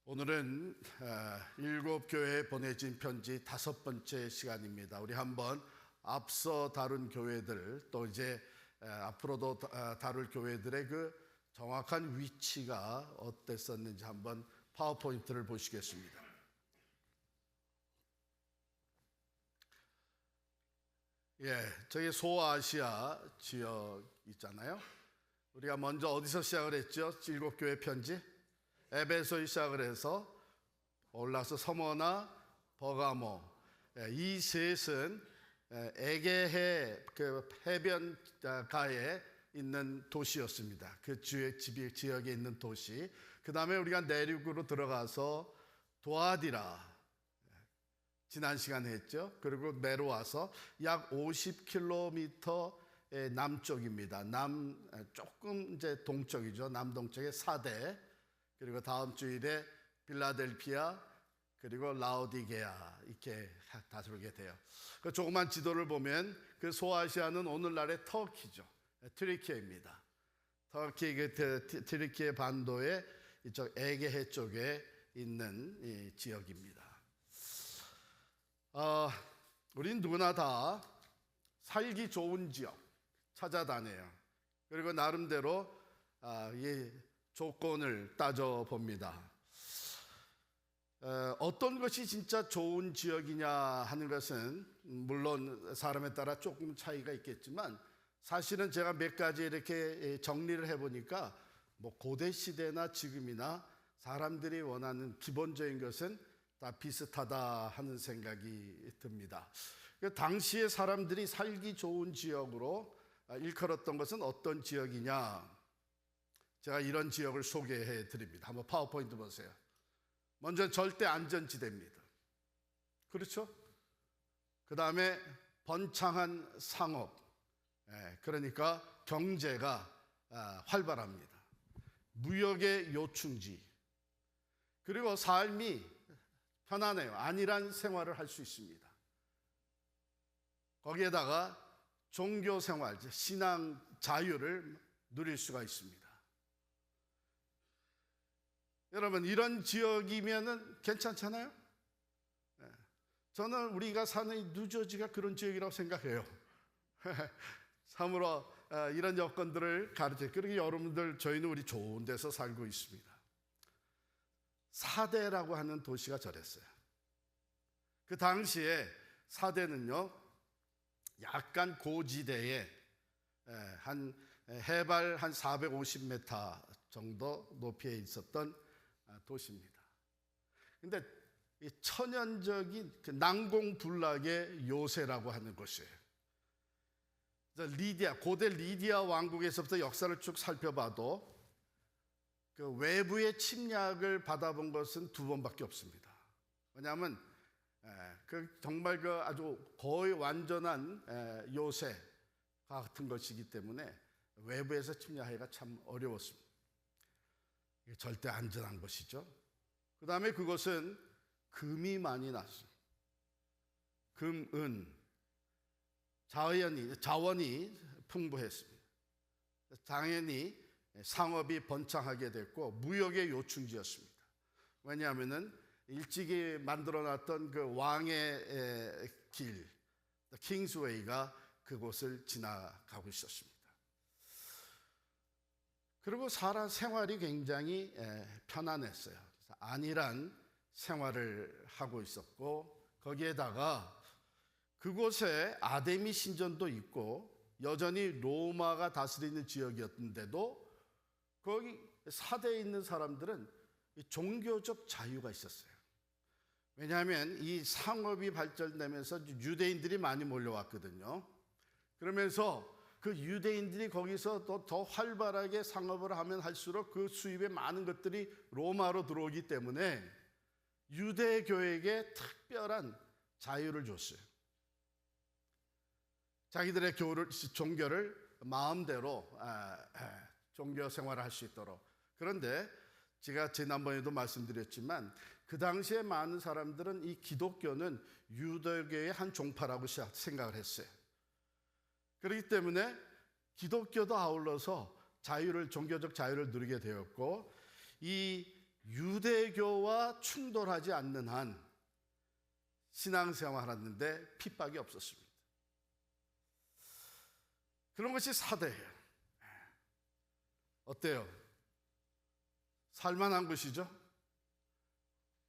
오늘은 일곱 교회에 보내진 편지 5번째 시간입니다. 우리 한번 앞서 다룬 교회들 또 이제 앞으로도 다룰 교회들의 그 정확한 위치가 어땠었는지 한번 파워포인트를 보시겠습니다. 저기 소아시아 지역 있잖아요. 우리가 먼저 어디서 시작을 했죠? 일곱 교회 편지 에베소에 시작을 해서 올라서 서머나 버가모, 이 셋은 에게해 그 해변가에 있는 도시였습니다. 그 지역에 있는 도시. 그 다음에 우리가 내륙으로 들어가서 도아디라 지난 시간에 했죠. 그리고 내려와서 약 50km 남쪽입니다. 조금 이제 동쪽이죠. 남동쪽의 사대. 그리고 다음 주일에 빌라델피아 그리고 라오디게아 이렇게 다루게 돼요. 그 조그만 지도를 보면 그 소아시아는 오늘날의 터키죠. 트리키예입니다. 터키 트리키예 반도의 이쪽 에게해 쪽에 있는 이 지역입니다. 우린 누구나 다 살기 좋은 지역 찾아다녀요. 그리고 나름대로 이 조건을 따져봅니다. 어떤 것이 진짜 좋은 지역이냐 하는 것은 물론 사람에 따라 조금 차이가 있겠지만 사실은 제가 몇 가지 이렇게 정리를 해보니까 뭐 고대 시대나 지금이나 사람들이 원하는 기본적인 것은 다 비슷하다 하는 생각이 듭니다. 당시에 사람들이 살기 좋은 지역으로 일컬었던 것은 어떤 지역이냐? 제가 이런 지역을 소개해 드립니다. 한번 파워포인트 보세요. 먼저 절대 안전지대입니다. 그렇죠? 그 다음에 번창한 상업, 그러니까 경제가 활발합니다. 무역의 요충지, 그리고 삶이 편안해요. 안일한 생활을 할 수 있습니다. 거기에다가 종교 생활, 신앙 자유를 누릴 수가 있습니다. 여러분, 이런 지역이면은 괜찮잖아요? 저는 우리가 사는 이 뉴저지가 그런 지역이라고 생각해요. 참으로 이런 여건들을 가르쳐요. 그러니 여러분들, 저희는 우리 좋은 데서 살고 있습니다. 사대라고 하는 도시가 저랬어요. 그 당시에 사대는요, 약간 고지대에 한 해발 한 450m 정도 높이에 있었던 도시입니다. 근데 이 천연적인 그 난공불락의 요새라고 하는 곳이에요. 고대 리디아 왕국에서부터 역사를 쭉 살펴봐도 그 외부의 침략을 받아본 것은 2번밖에 없습니다. 왜냐하면 정말 그 아주 거의 완전한 요새 같은 것이기 때문에 외부에서 침략하기가 참 어려웠습니다. 절대 안전한 것이죠. 그 다음에 그것은 금이 많이 났어요. 금, 은, 자원이 풍부했습니다. 당연히 상업이 번창하게 됐고 무역의 요충지였습니다. 왜냐하면은 일찍이 만들어놨던 그 왕의 길, 킹스웨이가 그곳을 지나가고 있었습니다. 그리고 생활이 굉장히 편안했어요. 그래서 안일한 생활을 하고 있었고 거기에다가 그곳에 아데미 신전도 있고 여전히 로마가 다스리는 지역이었는데도 거기 사대에 있는 사람들은 종교적 자유가 있었어요. 왜냐하면 이 상업이 발전되면서 유대인들이 많이 몰려왔거든요. 그러면서 그 유대인들이 거기서 더 활발하게 상업을 하면 할수록 그 수입의 많은 것들이 로마로 들어오기 때문에 유대교에게 특별한 자유를 줬어요. 자기들의 종교를 마음대로 종교 생활을 할 수 있도록. 그런데 제가 지난번에도 말씀드렸지만 그 당시에 많은 사람들은 이 기독교는 유대교의 한 종파라고 생각을 했어요. 그렇기 때문에 기독교도 아울러서 종교적 자유를 누리게 되었고 이 유대교와 하나님과 충돌하지 않는 한 신앙생활 하는데 핍박이 없었습니다. 그런 것이 사대예요. 어때요? 살만한 것이죠?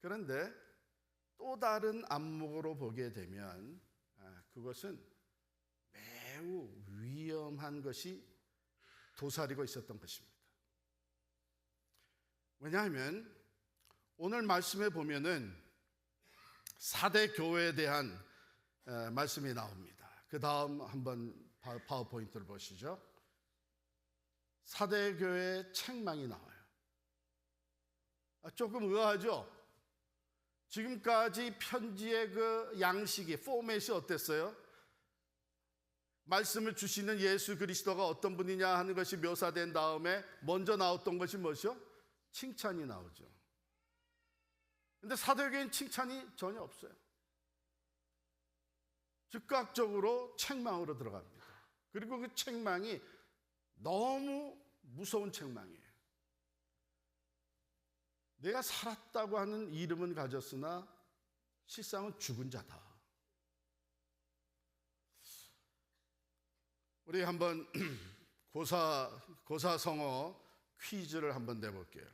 그런데 또 다른 안목으로 보게 되면 그것은 매우 위험한 것이 도사리고 있었던 것입니다. 왜냐하면 오늘 말씀에 보면은 4대 교회에 대한 말씀이 나옵니다. 그 다음 한번 파워포인트를 보시죠. 4대 교회의 책망이 나와요. 조금 의아하죠? 지금까지 편지의 그 양식이, 포맷이 어땠어요? 말씀을 주시는 예수 그리스도가 어떤 분이냐 하는 것이 묘사된 다음에 먼저 나왔던 것이 무엇이요? 칭찬이 나오죠. 근데 사도교회는 칭찬이 전혀 없어요. 즉각적으로 책망으로 들어갑니다. 그리고 그 책망이 너무 무서운 책망이에요. 내가 살았다고 하는 이름은 가졌으나 실상은 죽은 자다. 우리 한번 고사성어 퀴즈를 한번 내볼게요.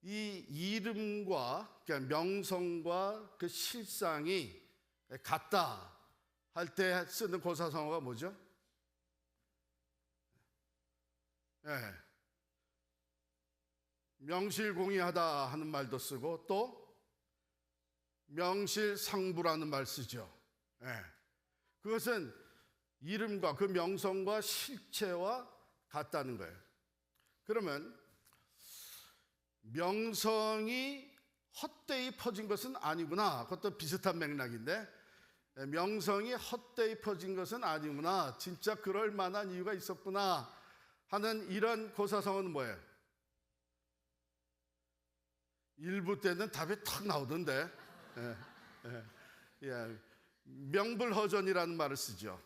이 이름과, 그러니까 명성과 그 실상이 같다 할 때 쓰는 고사성어가 뭐죠? 명실공히하다 하는 말도 쓰고 또 명실상부라는 말 쓰죠. 그것은 이름과 그 명성과 실체와 같다는 거예요. 그러면 명성이 헛되이 퍼진 것은 아니구나. 그것도 비슷한 맥락인데, 명성이 헛되이 퍼진 것은 아니구나. 진짜 그럴 만한 이유가 있었구나 하는 이런 고사성어는 뭐예요? 일부 때는 답이 탁 나오던데, 명불허전이라는 말을 쓰죠.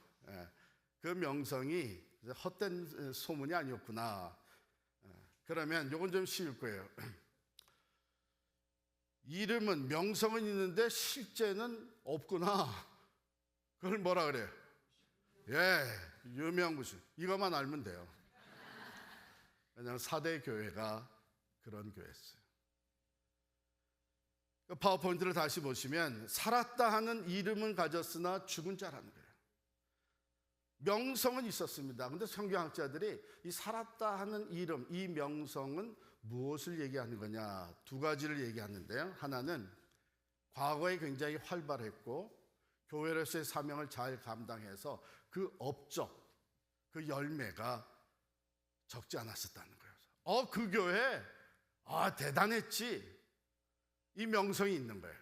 그 명성이 헛된 소문이 아니었구나. 그러면 이건 좀 쉬울 거예요. 이름은, 명성은 있는데 실제는 없구나. 그걸 뭐라 그래요? 유명무실. 이것만 알면 돼요. 왜냐하면 4대 교회가 그런 교회였어요. 파워포인트를 다시 보시면 살았다 하는 이름은 가졌으나 죽은 자라는 거예요. 명성은 있었습니다. 그런데 성경학자들이 이 살았다 하는 이름, 이 명성은 무엇을 얘기하는 거냐? 두 가지를 얘기하는데요. 하나는 과거에 굉장히 활발했고 교회로서의 사명을 잘 감당해서 그 업적, 그 열매가 적지 않았었다는 거예요. 그 교회 대단했지. 이 명성이 있는 거예요.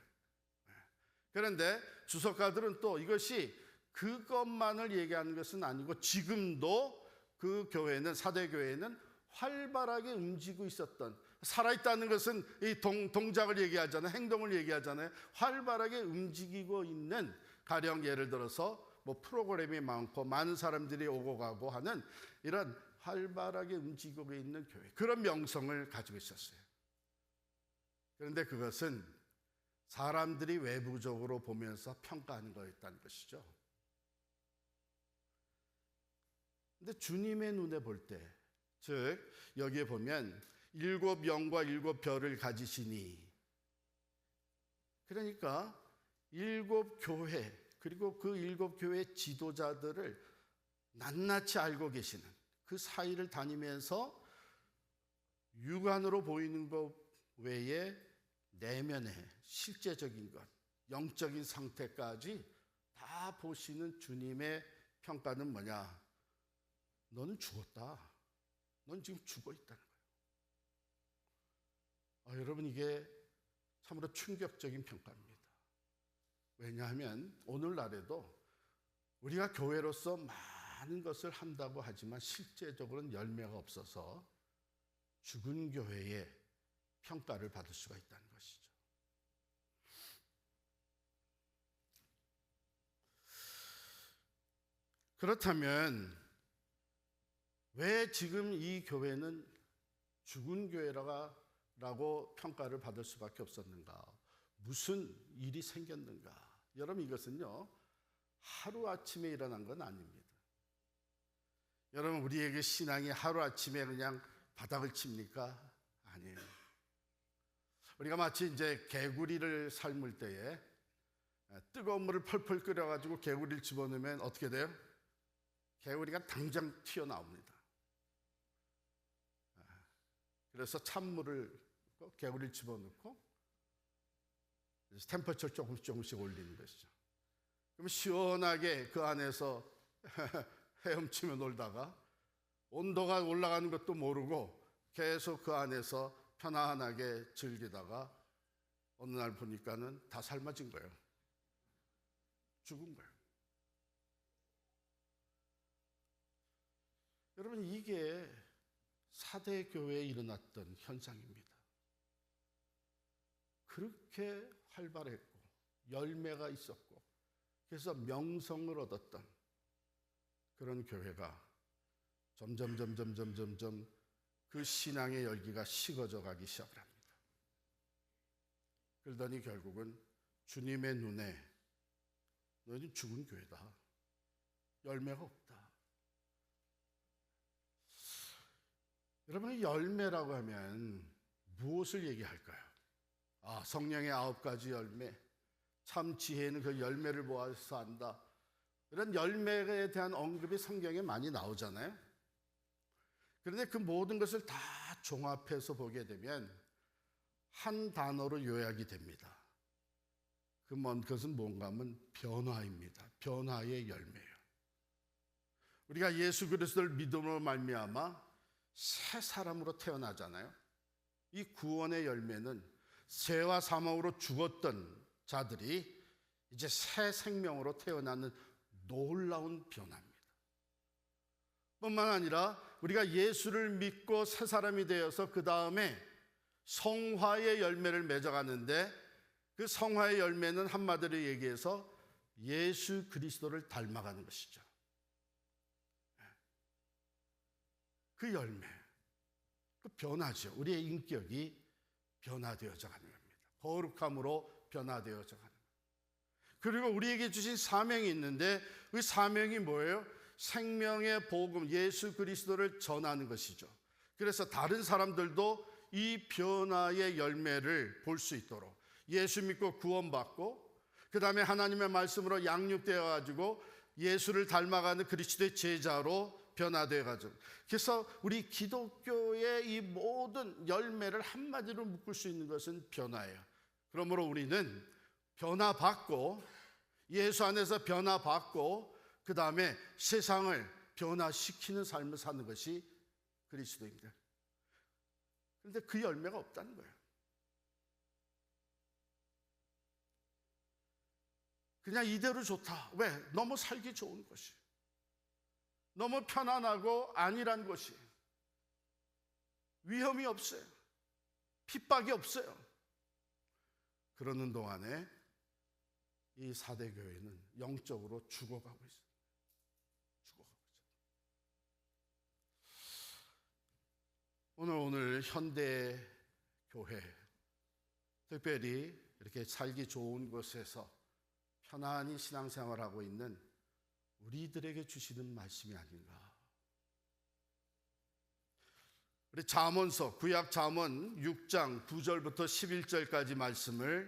그런데 주석가들은 또 이것이 그것만을 얘기하는 것은 아니고 지금도 그 교회는, 4대 교회는 활발하게 움직이고 있었던, 살아있다는 것은 이 동작을 얘기하잖아요. 행동을 얘기하잖아요. 활발하게 움직이고 있는, 가령 예를 들어서 뭐 프로그램이 많고 많은 사람들이 오고 가고 하는 이런 활발하게 움직이고 있는 교회, 그런 명성을 가지고 있었어요. 그런데 그것은 사람들이 외부적으로 보면서 평가하는 거였다는 것이죠. 근데 주님의 눈에 볼 때, 즉 여기에 보면 7영과 7별을 가지시니, 그러니까 7교회, 그리고 그 7교회 지도자들을 낱낱이 알고 계시는, 그 사이를 다니면서 육안으로 보이는 것 외에 내면의 실제적인 것, 영적인 상태까지 다 보시는 주님의 평가는 뭐냐? 너는 죽었다. 넌 지금 죽어 있다는 거예요. 여러분, 이게 참으로 충격적인 평가입니다. 왜냐하면 오늘날에도 우리가 교회로서 많은 것을 한다고 하지만 실제적으로는 열매가 없어서 죽은 교회의 평가를 받을 수가 있다는 것이죠. 그렇다면 왜 지금 이 교회는 죽은 교회라고 평가를 받을 수밖에 없었는가? 무슨 일이 생겼는가? 여러분, 이것은요, 하루아침에 일어난 건 아닙니다. 여러분, 우리에게 신앙이 하루아침에 그냥 바닥을 칩니까? 아니에요. 우리가 마치 이제 개구리를 삶을 때에 뜨거운 물을 펄펄 끓여가지고 개구리를 집어넣으면 어떻게 돼요? 개구리가 당장 튀어나옵니다. 그래서 찬물을 개구리를 집어넣고 템퍼처를 조금씩 올리는 것이죠. 그럼 시원하게 그 안에서 헤엄치며 놀다가 온도가 올라가는 것도 모르고 계속 그 안에서 편안하게 즐기다가 어느 날 보니까는 다 삶아진 거예요. 죽은 거예요. 여러분, 이게 사대 교회에 일어났던 현상입니다. 그렇게 활발했고 열매가 있었고 그래서 명성을 얻었던 그런 교회가 점점 그 신앙의 열기가 식어져 가기 시작을 합니다. 그러더니 결국은 주님의 눈에 너희는 죽은 교회다. 열매가 없다. 여러분, 열매라고 하면 무엇을 얘기할까요? 성령의 9가지 열매, 참 지혜는 그 열매를 보아서 안다. 이런 열매에 대한 언급이 성경에 많이 나오잖아요. 그런데 그 모든 것을 다 종합해서 보게 되면 한 단어로 요약이 됩니다. 그것은 뭔가 하면 변화입니다. 변화의 열매예요. 우리가 예수 그리스도를 믿음으로 말미암아 새 사람으로 태어나잖아요. 이 구원의 열매는 죄와 사망으로 죽었던 자들이 이제 새 생명으로 태어나는 놀라운 변화입니다. 뿐만 아니라 우리가 예수를 믿고 새 사람이 되어서 그 다음에 성화의 열매를 맺어가는데 그 성화의 열매는 한마디로 얘기해서 예수 그리스도를 닮아가는 것이죠. 그 열매, 그 변화죠. 우리의 인격이 변화되어져 가는 겁니다. 거룩함으로 변화되어져 가는 겁니다. 그리고 우리에게 주신 사명이 있는데 그 사명이 뭐예요? 생명의 복음, 예수 그리스도를 전하는 것이죠. 그래서 다른 사람들도 이 변화의 열매를 볼 수 있도록 예수 믿고 구원받고 그 다음에 하나님의 말씀으로 양육되어 가지고 예수를 닮아가는 그리스도의 제자로 변화되어 가지고, 그래서 우리 기독교의 이 모든 열매를 한마디로 묶을 수 있는 것은 변화예요. 그러므로 우리는 변화받고 예수 안에서 변화받고 그 다음에 세상을 변화시키는 삶을 사는 것이 그리스도입니다. 그런데 그 열매가 없다는 거예요. 그냥 이대로 좋다. 왜? 너무 살기 좋은 것이, 너무 편안하고 안일한 것이, 위험이 없어요. 핍박이 없어요. 그러는 동안에 이 사대교회는 영적으로 죽어가고 있어요. 죽어가고 있어요. 오늘 현대 교회, 특별히 이렇게 살기 좋은 곳에서 편안히 신앙생활하고 있는 우리들에게 주시는 말씀이 아닌가. 우리 잠언서, 구약 잠언 6장 9절부터 11절까지 말씀을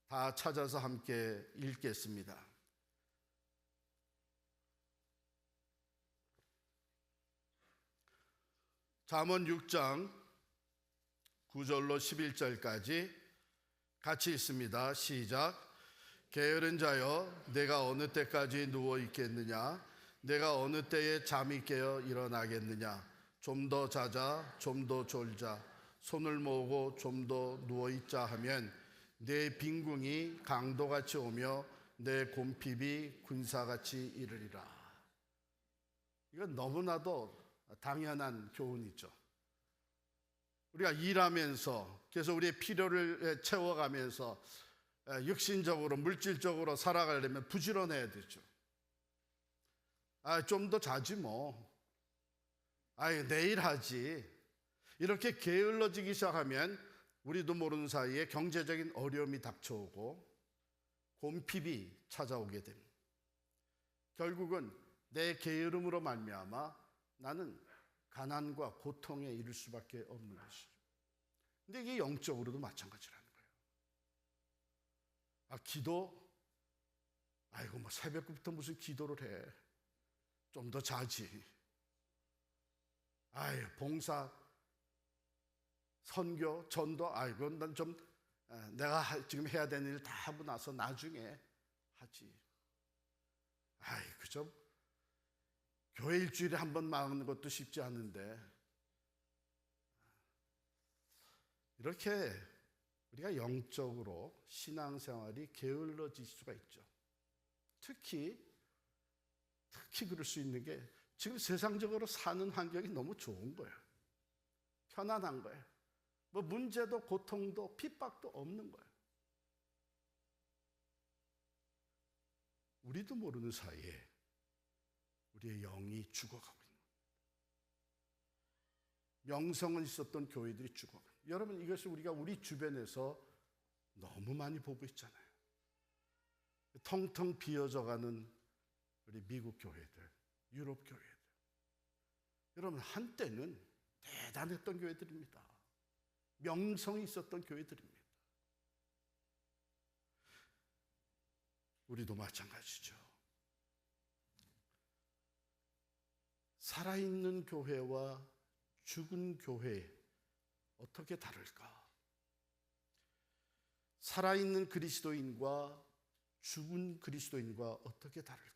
다 찾아서 함께 읽겠습니다. 잠언 6장 9절로 11절까지 같이 읽습니다. 시작. 게으른 자여, 내가 어느 때까지 누워 있겠느냐? 내가 어느 때에 잠이 깨어 일어나겠느냐? 좀 더 자자, 좀 더 졸자, 손을 모으고 좀 더 누워 있자 하면 내 빈궁이 강도같이 오며 내 곰핍이 군사같이 이르리라. 이건 너무나도 당연한 교훈이죠. 우리가 일하면서 계속 우리의 필요를 채워가면서 육신적으로 물질적으로 살아가려면 부지런해야 되죠. 좀 더 자지 뭐. 내일 하지. 이렇게 게을러지기 시작하면 우리도 모르는 사이에 경제적인 어려움이 닥쳐오고 곰핍이 찾아오게 됩니다. 결국은 내 게으름으로 말미암아 나는 가난과 고통에 이를 수밖에 없는 것이죠. 근데 이게 영적으로도 마찬가지라는 거예요. 기도? 아이고 뭐 새벽부터 무슨 기도를 해. 좀 더 자지. 봉사, 선교, 전도, 난 좀 내가 지금 해야 되는 일 다 하고 나서 나중에 하지. 그죠? 교회 일주일에 한 번 막는 것도 쉽지 않은데 이렇게 우리가 영적으로 신앙생활이 게을러질 수가 있죠. 특히 그럴 수 있는 게 지금 세상적으로 사는 환경이 너무 좋은 거예요. 편안한 거예요. 뭐 문제도 고통도 핍박도 없는 거예요. 우리도 모르는 사이에 우리의 영이 죽어가고 있는 거예요. 명성은 있었던 교회들이 죽어가고 있는 거예요. 여러분, 이것을 우리가 우리 주변에서 너무 많이 보고 있잖아요. 텅텅 비어져가는 우리 미국 교회들, 유럽 교회들. 여러분, 한때는 대단했던 교회들입니다. 명성이 있었던 교회들입니다. 우리도 마찬가지죠. 살아있는 교회와 죽은 교회 어떻게 다를까? 살아있는 그리스도인과 죽은 그리스도인과 어떻게 다를까?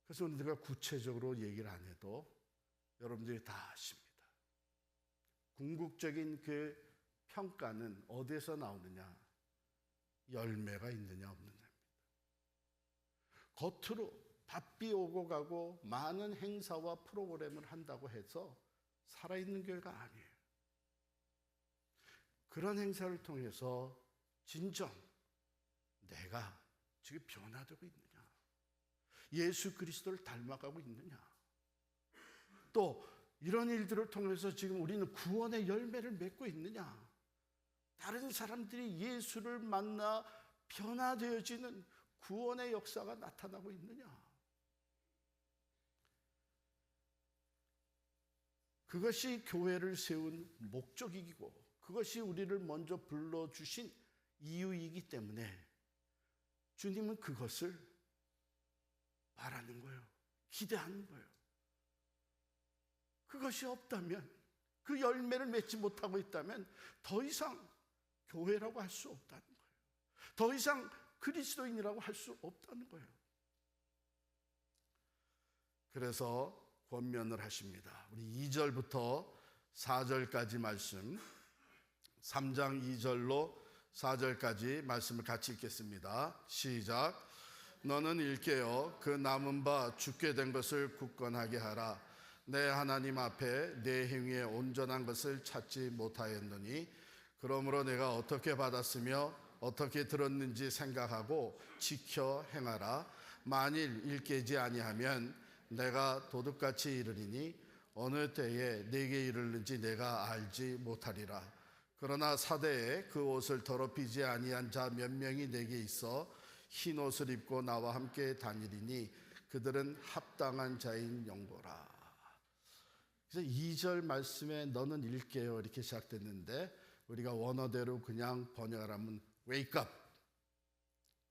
그래서 우리가 구체적으로 얘기를 안 해도 여러분들이 다 아십니다. 궁극적인 그 평가는 어디에서 나오느냐? 열매가 있느냐 없느냐입니다. 겉으로 바삐 오고 가고 많은 행사와 프로그램을 한다고 해서 살아있는 교회가 아니에요. 그런 행사를 통해서 진정 내가 지금 변화되고 있느냐? 예수 그리스도를 닮아가고 있느냐? 또 이런 일들을 통해서 지금 우리는 구원의 열매를 맺고 있느냐? 다른 사람들이 예수를 만나 변화되어지는 구원의 역사가 나타나고 있느냐? 그것이 교회를 세운 목적이고 그것이 우리를 먼저 불러주신 이유이기 때문에 주님은 그것을 바라는 거예요. 기대하는 거예요. 그것이 없다면, 그 열매를 맺지 못하고 있다면 더 이상 교회라고 할 수 없다는 거예요. 더 이상 그리스도인이라고 할 수 없다는 거예요. 그래서 권면을 하십니다. 우리 2절부터 4절까지 말씀, 3장 2절로 4절까지 말씀을 같이 읽겠습니다. 시작. 너는 일깨어 그 남은 바 죽게 된 것을 굳건하게 하라. 내 하나님 앞에 내 행위에 온전한 것을 찾지 못하였느니 그러므로 내가 어떻게 받았으며 어떻게 들었는지 생각하고 지켜 행하라. 만일 일깨지 아니하면 내가 도둑같이 이르리니 어느 때에 내게 이르는지 내가 알지 못하리라. 그러나 사대에 그 옷을 더럽히지 아니한 자 몇 명이 내게 있어 흰 옷을 입고 나와 함께 다니리니 그들은 합당한 자인 영고라. 그래서 2절 말씀에 너는 일깨어 이렇게 시작됐는데 우리가 원어대로 그냥 번역하라면 wake up,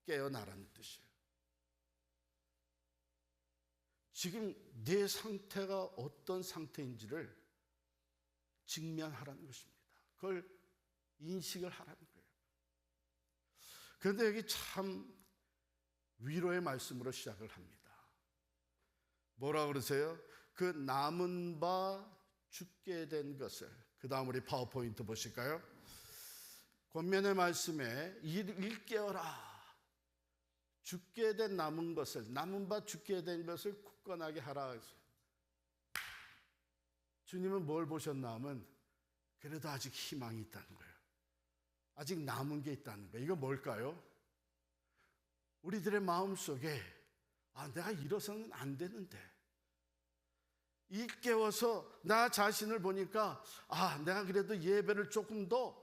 깨어나라는 뜻이에요. 지금 내 상태가 어떤 상태인지를 직면하라는 것입니다. 그걸 인식을 하라는 거예요. 그런데 여기 참 위로의 말씀으로 시작을 합니다. 뭐라 그러세요? 그 남은 바 죽게 된 것을, 그 다음 우리 파워포인트 보실까요? 권면의 말씀에 일깨어라. 죽게 된 남은 것을, 남은 바 죽게 된 것을 굳건하게 하라. 주님은 뭘 보셨나 하면 그래도 아직 희망이 있다는 거예요. 아직 남은 게 있다는 거예요. 이거 뭘까요? 우리들의 마음속에 내가 이러서는 안 되는데, 일깨워서 나 자신을 보니까 내가 그래도 예배를 조금 더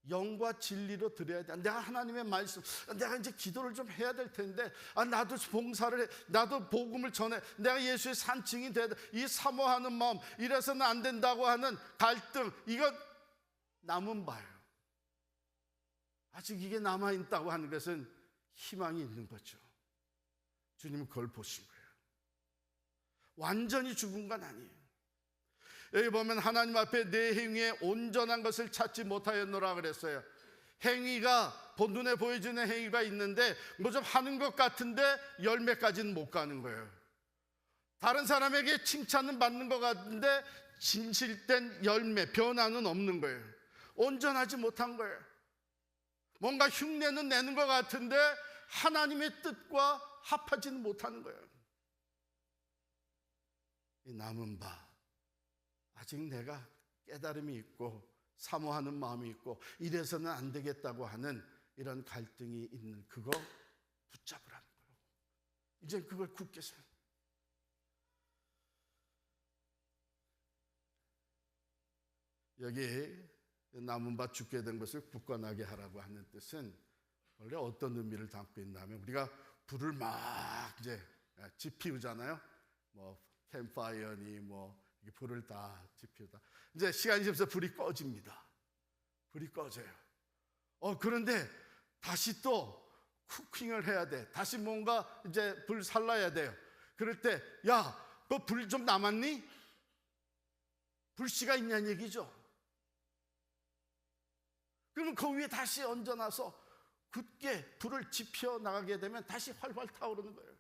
영과 진리로 드려야 돼. 내가 하나님의 말씀, 내가 이제 기도를 좀 해야 될 텐데, 나도 봉사를 해, 나도 복음을 전해, 내가 예수의 산증이 돼야 돼. 이 사모하는 마음, 이래서는 안 된다고 하는 갈등, 이거 남은 바예요. 아직 이게 남아있다고 하는 것은 희망이 있는 거죠. 주님은 그걸 보신 거예요. 완전히 죽은 건 아니에요. 여기 보면 하나님 앞에 내 행위에 온전한 것을 찾지 못하였노라 그랬어요. 행위가 눈에 보여지는 행위가 있는데 뭐 좀 하는 것 같은데 열매까지는 못 가는 거예요. 다른 사람에게 칭찬은 받는 것 같은데 진실된 열매, 변화는 없는 거예요. 온전하지 못한 거예요. 뭔가 흉내는 내는 것 같은데 하나님의 뜻과 합하지는 못하는 거예요. 이 남은 바, 아직 내가 깨달음이 있고 사모하는 마음이 있고 이래서는 안 되겠다고 하는 이런 갈등이 있는 그거 붙잡으라는 거예요. 이제 그걸 굳게 서 여기 남은 바 죽게 된 것을 굳건하게 하라고 하는 뜻은 원래 어떤 의미를 담고 있냐면, 우리가 불을 막 이제 지피우잖아요. 뭐 캠파이어니 뭐 불을 다 지피우다 이제 시간이 지나서 불이 꺼집니다. 불이 꺼져요. 그런데 다시 또 쿠킹을 해야 돼. 다시 뭔가 이제 불 살라야 돼요. 그럴 때 너 불 좀 남았니? 불씨가 있냐는 얘기죠. 그러면 그 위에 다시 얹어놔서 굳게 불을 지펴 나가게 되면 다시 활활 타오르는 거예요.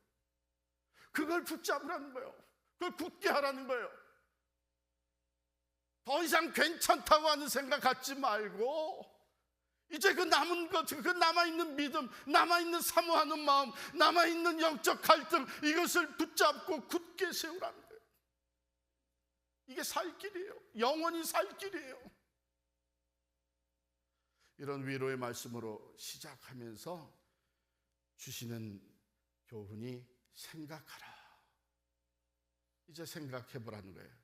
그걸 붙잡으라는 거예요. 그걸 굳게 하라는 거예요. 더 이상 괜찮다고 하는 생각 갖지 말고 이제 그 남은 것, 그 남아있는 믿음, 남아있는 사모하는 마음, 남아있는 영적 갈등, 이것을 붙잡고 굳게 세우라는 거예요. 이게 살 길이에요. 영원히 살 길이에요. 이런 위로의 말씀으로 시작하면서 주시는 교훈이 생각하라. 이제 생각해보라는 거예요.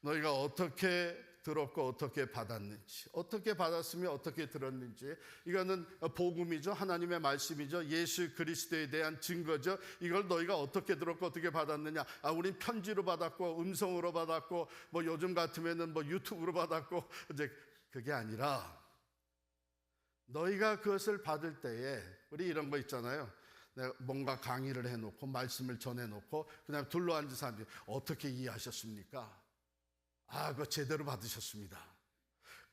너희가 어떻게 들었고 어떻게 받았는지, 어떻게 받았으며 어떻게 들었는지, 이거는 복음이죠. 하나님의 말씀이죠. 예수 그리스도에 대한 증거죠. 이걸 너희가 어떻게 들었고 어떻게 받았느냐. 우린 편지로 받았고 음성으로 받았고 뭐 요즘 같으면은 뭐 유튜브로 받았고, 이제 그게 아니라 너희가 그것을 받을 때에, 우리 이런 거 있잖아요. 내가 뭔가 강의를 해놓고 말씀을 전해놓고 그냥 둘러앉은 사람들이 어떻게 이해하셨습니까? 그거 제대로 받으셨습니다.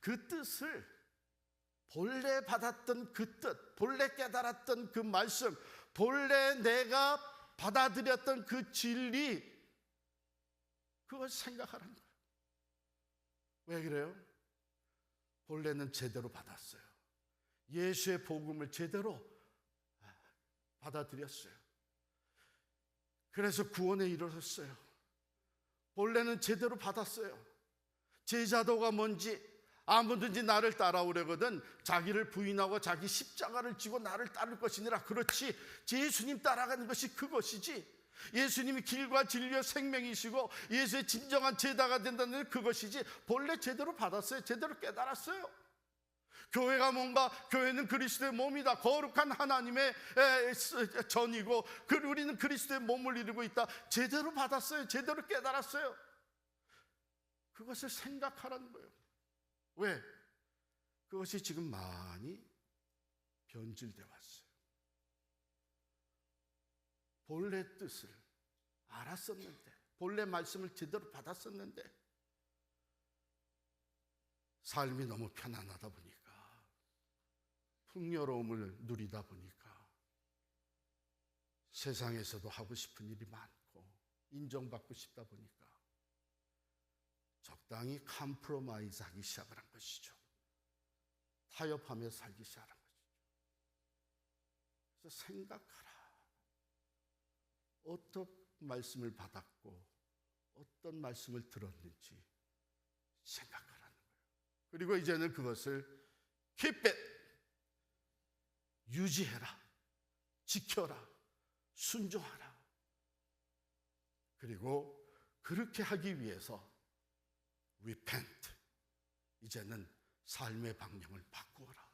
그 뜻을, 본래 받았던 그 뜻, 본래 깨달았던 그 말씀, 본래 내가 받아들였던 그 진리, 그걸 생각하라는 거예요. 왜 그래요? 본래는 제대로 받았어요. 예수의 복음을 제대로 받아들였어요. 그래서 구원에 이르렀어요. 본래는 제대로 받았어요. 제자도가 뭔지, 아무든지 나를 따라오려거든 자기를 부인하고 자기 십자가를 지고 나를 따를 것이니라. 그렇지, 예수님 따라가는 것이 그것이지. 예수님이 길과 진리와 생명이시고 예수의 진정한 제자가 된다는 그것이지. 본래 제대로 받았어요. 제대로 깨달았어요. 교회가 뭔가, 교회는 그리스도의 몸이다. 거룩한 하나님의 전이고 우리는 그리스도의 몸을 이루고 있다. 제대로 받았어요. 제대로 깨달았어요. 그것을 생각하라는 거예요. 왜? 그것이 지금 많이 변질되어 왔어요. 본래 뜻을 알았었는데, 본래 말씀을 제대로 받았었는데 삶이 너무 편안하다 보니까, 풍요로움을 누리다 보니까 세상에서도 하고 싶은 일이 많고 인정받고 싶다 보니까 적당히 컴프로마이즈 하기 시작을 한 것이죠. 타협하며 살기 시작한 것이죠. 그래서 생각하라. 어떤 말씀을 받았고 어떤 말씀을 들었는지 생각하라는 거예요. 그리고 이제는 그것을 keep it, 유지해라, 지켜라, 순종하라. 그리고 그렇게 하기 위해서 repent, 이제는 삶의 방향을 바꾸어라.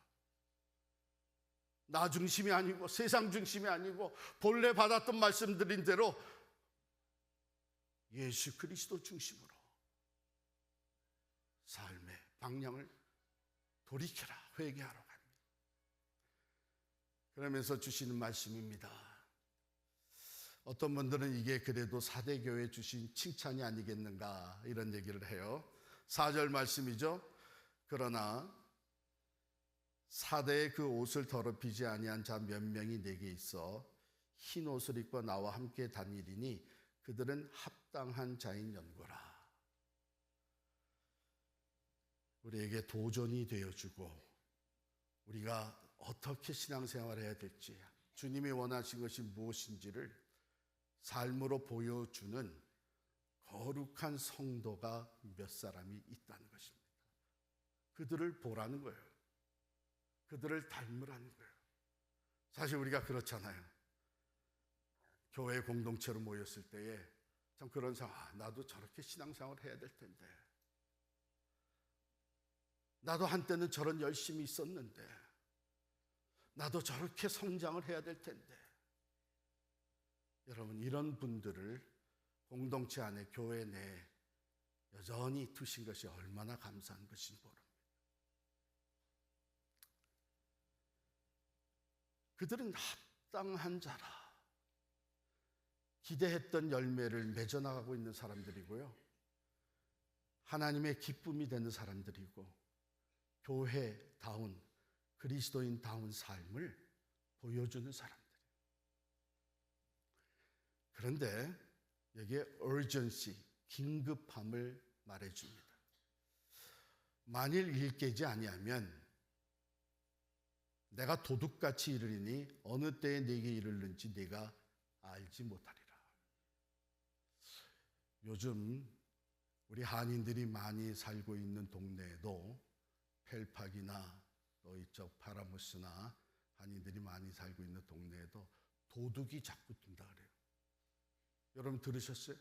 나 중심이 아니고 세상 중심이 아니고 본래 받았던 말씀드린 대로 예수 그리스도 중심으로 삶의 방향을 돌이켜라, 회개하러 갑니다. 그러면서 주시는 말씀입니다. 어떤 분들은 이게 그래도 사대교회 주신 칭찬이 아니겠는가 이런 얘기를 해요. 4절 말씀이죠. 그러나 사대의 그 옷을 더럽히지 아니한 자 몇 명이 내게 있어 흰 옷을 입고 나와 함께 다니리니 그들은 합당한 자인 연고라. 우리에게 도전이 되어주고 우리가 어떻게 신앙생활을 해야 될지, 주님이 원하신 것이 무엇인지를 삶으로 보여주는 거룩한 성도가 몇 사람이 있다는 것입니다. 그들을 보라는 거예요. 그들을 닮으라는 거예요. 사실 우리가 그렇잖아요. 교회 공동체로 모였을 때에 참 그런 생각, 나도 저렇게 신앙생활을 해야 될 텐데, 나도 한때는 저런 열심이 있었는데, 나도 저렇게 성장을 해야 될 텐데. 여러분, 이런 분들을 공동체 안에, 교회 내에 여전히 두신 것이 얼마나 감사한 것인지 모릅니다. 그들은 합당한 자라. 기대했던 열매를 맺어나가고 있는 사람들이고요, 하나님의 기쁨이 되는 사람들이고, 교회다운, 그리스도인다운 삶을 보여주는 사람들. 그런데 여기에 urgency, 긴급함을 말해줍니다. 만일 일깨지 아니하면 내가 도둑같이 이르리니 어느 때에 내게 이르는지 네가 알지 못하리라. 요즘 우리 한인들이 많이 살고 있는 동네에도 펠팍이나 또 이쪽 파라무스나 한인들이 많이 살고 있는 동네에도 도둑이 자꾸 든다 그래요. 여러분 들으셨어요?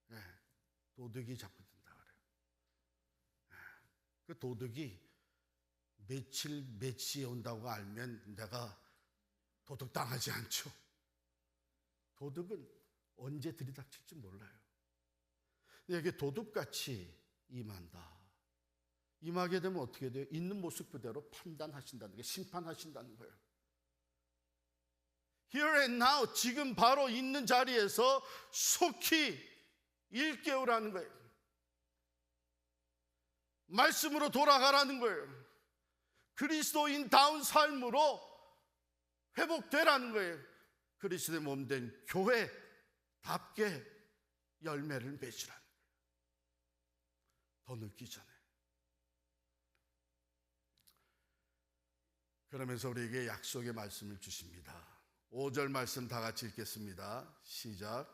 네, 도둑이 자꾸 든다 그래요. 네, 그 도둑이 며칠 몇 시에 온다고 알면 내가 도둑 당하지 않죠. 도둑은 언제 들이닥칠지 몰라요. 이게 도둑같이 임한다. 임하게 되면 어떻게 돼요? 있는 모습 그대로 판단하신다는 게, 심판하신다는 거예요. Here and now, 지금 바로 있는 자리에서 속히 일깨우라는 거예요. 말씀으로 돌아가라는 거예요. 그리스도인다운 삶으로 회복되라는 거예요. 그리스도의 몸된 교회답게 열매를 맺으라는 거예요. 더 늦기 전에. 그러면서 우리에게 약속의 말씀을 주십니다. 5절 말씀 다 같이 읽겠습니다. 시작.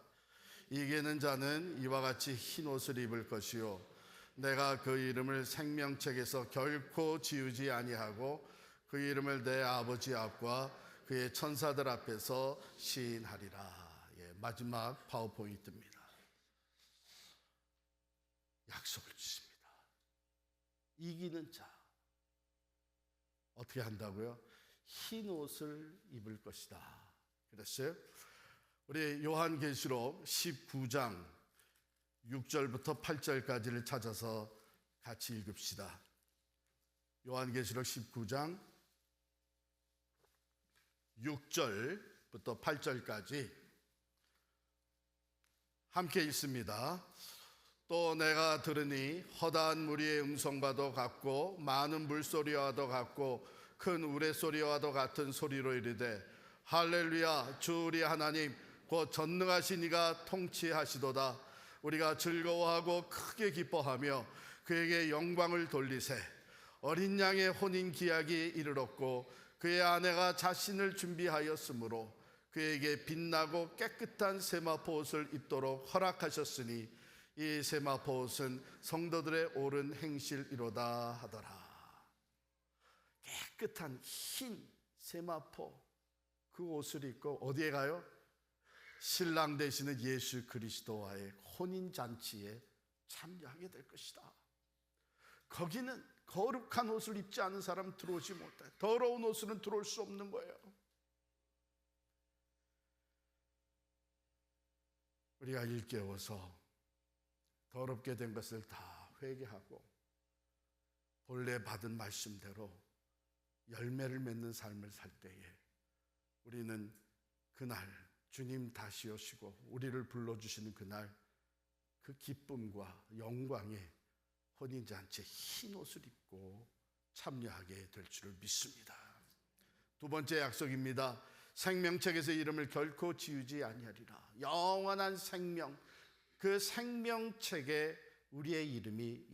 이기는 자는 이와 같이 흰 옷을 입을 것이요 내가 그 이름을 생명책에서 결코 지우지 아니하고 그 이름을 내 아버지 앞과 그의 천사들 앞에서 시인하리라. 예, 마지막 파워포인트입니다. 약속을 주십니다. 이기는 자 어떻게 한다고요? 흰 옷을 입을 것이다 그랬어요. 우리 요한계시록 19장 6절부터 8절까지를 찾아서 같이 읽읍시다. 요한계시록 19장 6절부터 8절까지 함께 읽습니다. 또 내가 들으니 허다한 무리의 음성과도 같고 많은 물소리와도 같고 큰 우레소리와도 같은 소리로 이르되 할렐루야 주 우리 하나님 곧 전능하신 이가 통치하시도다. 우리가 즐거워하고 크게 기뻐하며 그에게 영광을 돌리세. 어린 양의 혼인 기약이 이르렀고 그의 아내가 자신을 준비하였으므로 그에게 빛나고 깨끗한 세마포 옷을 입도록 허락하셨으니 이 세마포 옷은 성도들의 옳은 행실이로다 하더라. 깨끗한 흰 세마포 그 옷을 입고 어디에 가요? 신랑 되시는 예수 그리스도와의 혼인 잔치에 참여하게 될 것이다. 거기는 거룩한 옷을 입지 않은 사람 들어오지 못해. 더러운 옷으로는 들어올 수 없는 거예요. 우리가 일깨워서 더럽게 된 것을 다 회개하고 본래 받은 말씀대로 열매를 맺는 삶을 살 때에 우리는 그날 주님 다시 오시고 우리를 불러주시는 그날 그 기쁨과 영광의 혼인잔치에 흰 옷을 입고 참여하게 될 줄을 믿습니다. 두 번째 약속입니다. 생명책에서 이름을 결코 지우지 아니하리라. 영원한 생명, 그 생명책에 우리의 이름이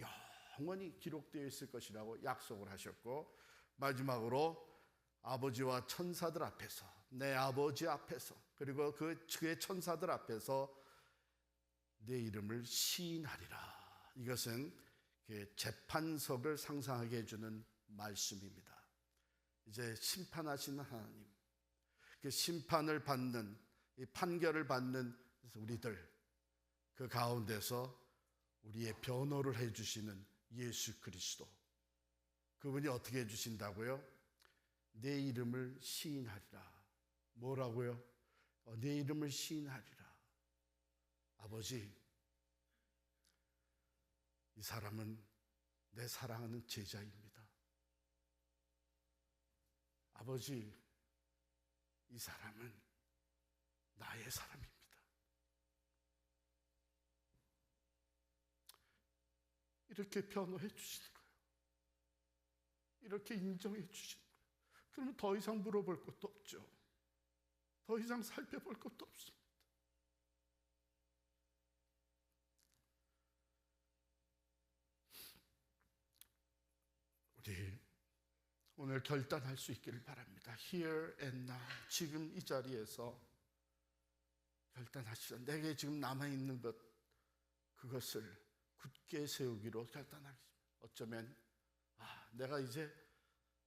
영원히 기록되어 있을 것이라고 약속을 하셨고, 마지막으로 아버지와 천사들 앞에서, 내 아버지 앞에서, 그리고 그의 천사들 앞에서 내 이름을 시인하리라. 이것은 재판석을 상상하게 해주는 말씀입니다. 이제 심판하시는 하나님, 그 심판을 받는, 이 판결을 받는 우리들, 그 가운데서 우리의 변호를 해주시는 예수 그리스도, 그분이 어떻게 해주신다고요? 내 이름을 시인하리라. 뭐라고요? 내 이름을 시인하리라. 아버지, 이 사람은 내 사랑하는 제자입니다. 아버지, 이 사람은 나의 사람입니다. 이렇게 변호해 주시는 거예요. 이렇게 인정해 주시는 거예요. 그러면 더 이상 물어볼 것도 없죠. 더 이상 살펴볼 것도 없습니다. 우리 오늘 결단할 수 있기를 바랍니다. Here and now, 지금 이 자리에서 결단하시라. 내게 지금 남아있는 것, 그것을 굳게 세우기로 결단하겠습니다. 어쩌면 내가 이제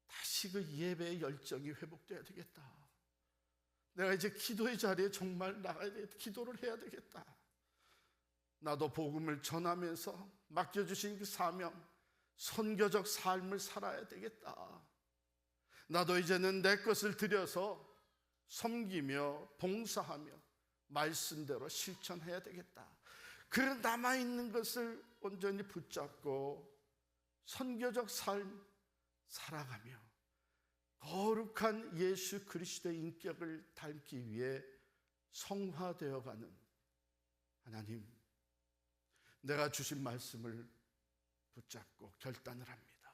다시 그 예배의 열정이 회복돼야 되겠다. 내가 이제 기도의 자리에 정말 나가야 되겠다. 기도를 해야 되겠다. 나도 복음을 전하면서 맡겨주신 그 사명, 선교적 삶을 살아야 되겠다. 나도 이제는 내 것을 들여서 섬기며 봉사하며 말씀대로 실천해야 되겠다. 그 남아있는 것을 온전히 붙잡고 선교적 삶 살아가며 거룩한 예수 그리스도의 인격을 닮기 위해 성화되어가는 하나님, 내가 주신 말씀을 붙잡고 결단을 합니다.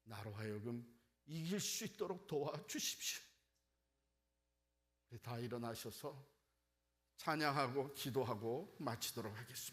나로 하여금 이길 수 있도록 도와주십시오. 우리 다 일어나셔서 찬양하고 기도하고 마치도록 하겠습니다.